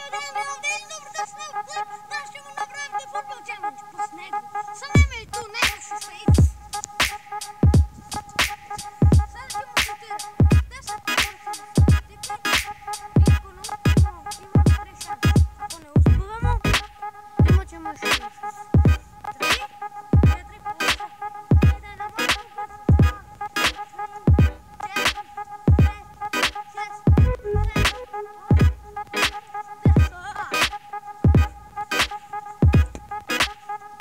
Idemo ovdje izobro da sneg, znaš ćemo napraviti futbol challenge po snegu. Sam nemaju tu, nemaš u špejci. Sada ćemo šutirati. 10 puta ćemo šutiti. I ako ne uspijemo, imamo 3 šanse. Ako ne uspijemo, imat ćemo još jednu šansu. 3, 4 puta. Idemo na vrlo brzo. 2, 3, 4, 5,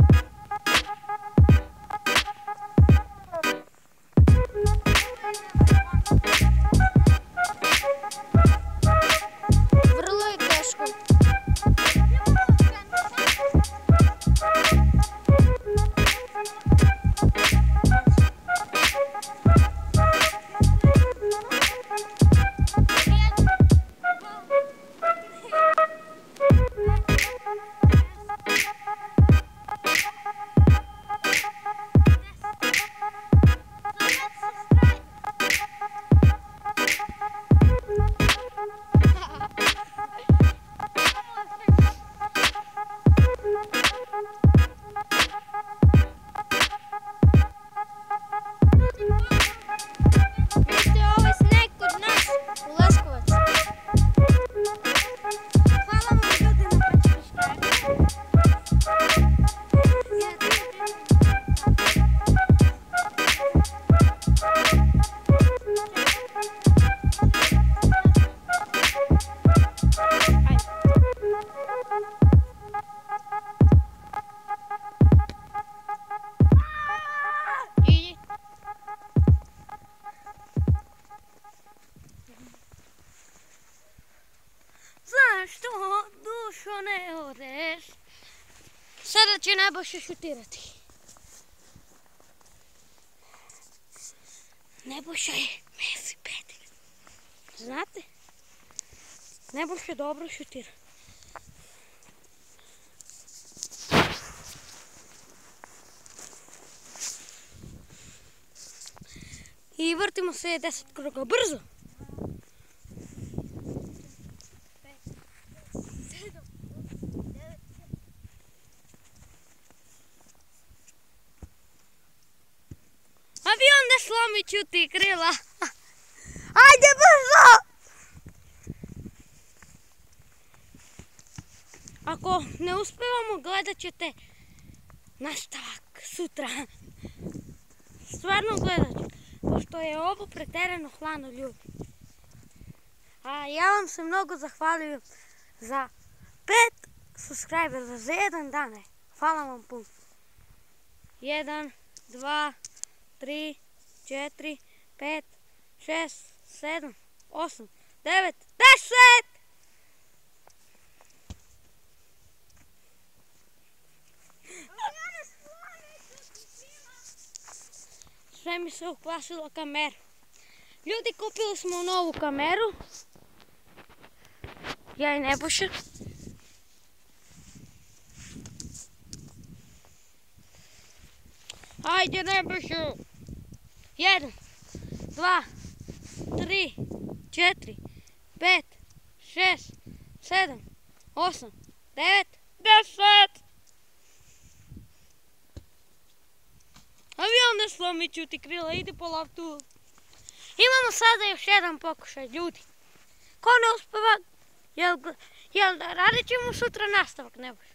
6, 7, 8. Vrlo je teško. Vidite ovaj sneg kod nas u Leskovac. Hvala vam ljudi na subscribe. Idi. Zašto dušo ne odeš? Sada će Nebojša šutirati. Nebojša je Messi Petir. Znate? Nebojša dobro šutira. I vrtimo se 10 kruga. Brzo! Avion ne slomi, čuti krila. Ajde brzo! Ako ne uspevamo, gledat ćete nastavak sutra. Stvarno gledat ćete, pošto je ovo preterano hladno ljudi. A ja vam se mnogo zahvaljujem za 5 subscribera za jedan dan. Hvala vam puno. 1, 2, 3, 4, 5, 6, 7, 8, 9, 10! Sve mi se ukvasila kamera. Ljudi, kupili smo novu kameru. Ja i Nebojša. Ajde Nebojša! 1, 2, 3, 4, 5, 6, 7, 8, 9, 10! Avion ne slomi, čuti krila, ide po loptu. Imamo sada još jedan pokušaj, ljudi. Ko ne uspeva, jel radit ćemo sutra nastavak, Nebojša?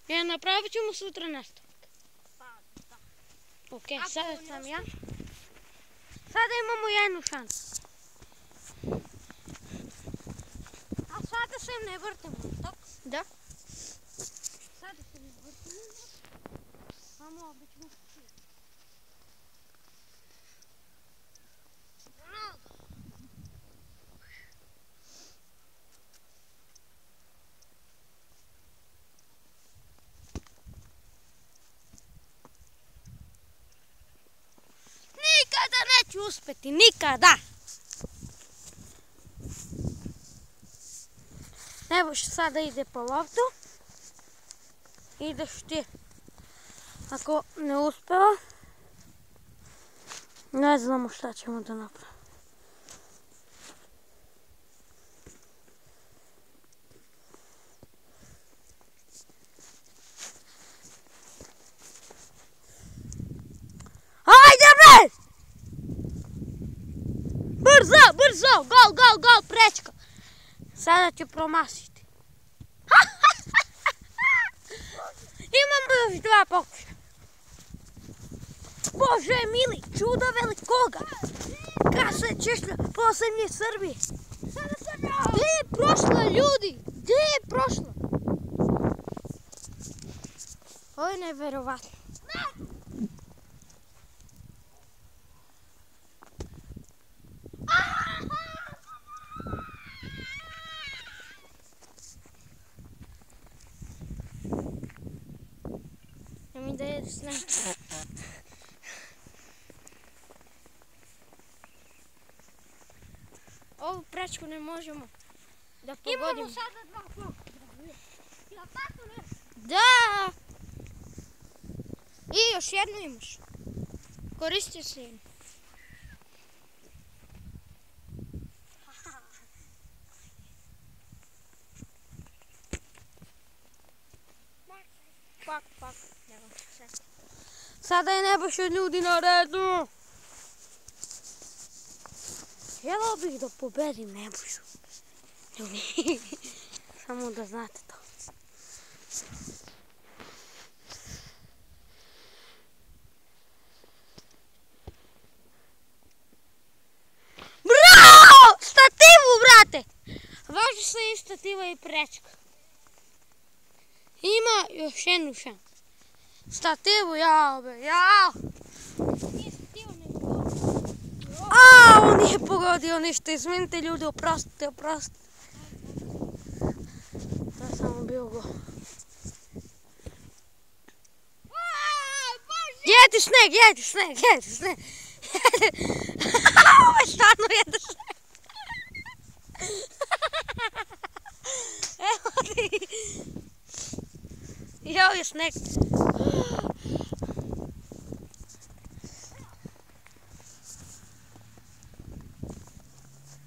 Jel napravit ćemo sutra nastavak? Ok, sada sam ja. Sada imamo jednu šansu. A sada se ne vrtimo, tako? Da. Sada se ne vrtimo. Samo ovdje ćemo šutirati. Nikada neću uspjeti, nikada! Nebojša sada ide po loptu. Ideš ti. Ako ne uspeva, ne znamo šta ćemo da napravimo. brzo, gol, prečka. Sada ću promašiti. Imamo još 2 pokušaja. Bože mili, čudo velikoga. Kasa je češlja posljednje Srbije. Gdje je prošla ljudi? Gdje je prošla? Ovo je neverovatno. Ja mi da jede sneg. Ovu prečku ne možemo da pogodimo. Imamo sada 2 pokušaja. Jel tako nešto? Da! I još jednu imaš. Koristi se jednu. Pak. Sada je Nebojša ljudi na redu. Htjela bih da pobedim Nebojšu. Ljudi, samo da znate to. Bravo! Stativu, brate! Važi se i stativa i prečka. Ima još jednu šansu. Stativu, jao. Nije stio nego. On nije pogodio ništa. Izvinite ljudi, oprostite. To je samo bio gol. Jedi sneg. Ovo je stvarno jede sneg. Evo ti. I ovo je sneg.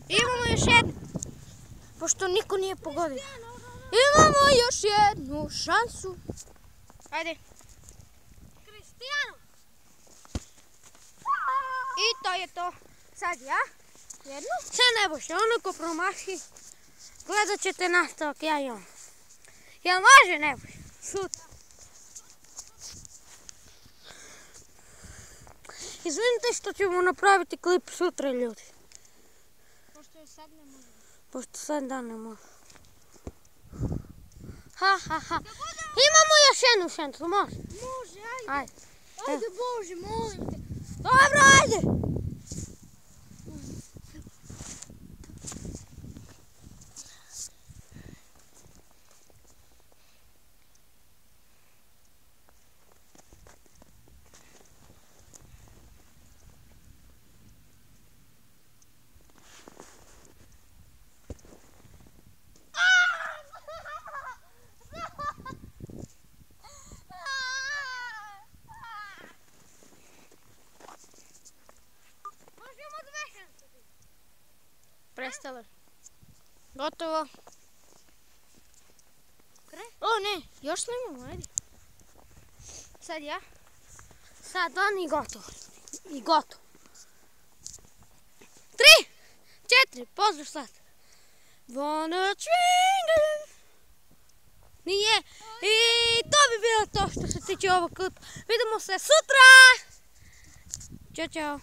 Imamo još jednu. Pošto niko nije pogodio. Imamo još jednu šansu. Ajde. Kristijano. I to je to. Sad ja. Jednu? Sad Nebojša, ono ko promaši, gledat ćete nastavak, ja i on. Jel može Nebojša? Sutra. Izvinite što ćemo napraviti klip sutra, ljudi. Pošto je sad ne može. Pošto sad dan ne može. Imamo još jednu šansu, može? Može, Ajde. Ajde Bože, molim te. Dobro, ajde. Prestalo. Gotovo. O ne, još snimamo, ajde. Sad ja. Sad on i gotovo. I gotovo. 3, 4, pozdrav sad. Wanna swing. Nije. I to bi bilo to što se tiče ovog klipa. Vidimo se sutra. Ćao.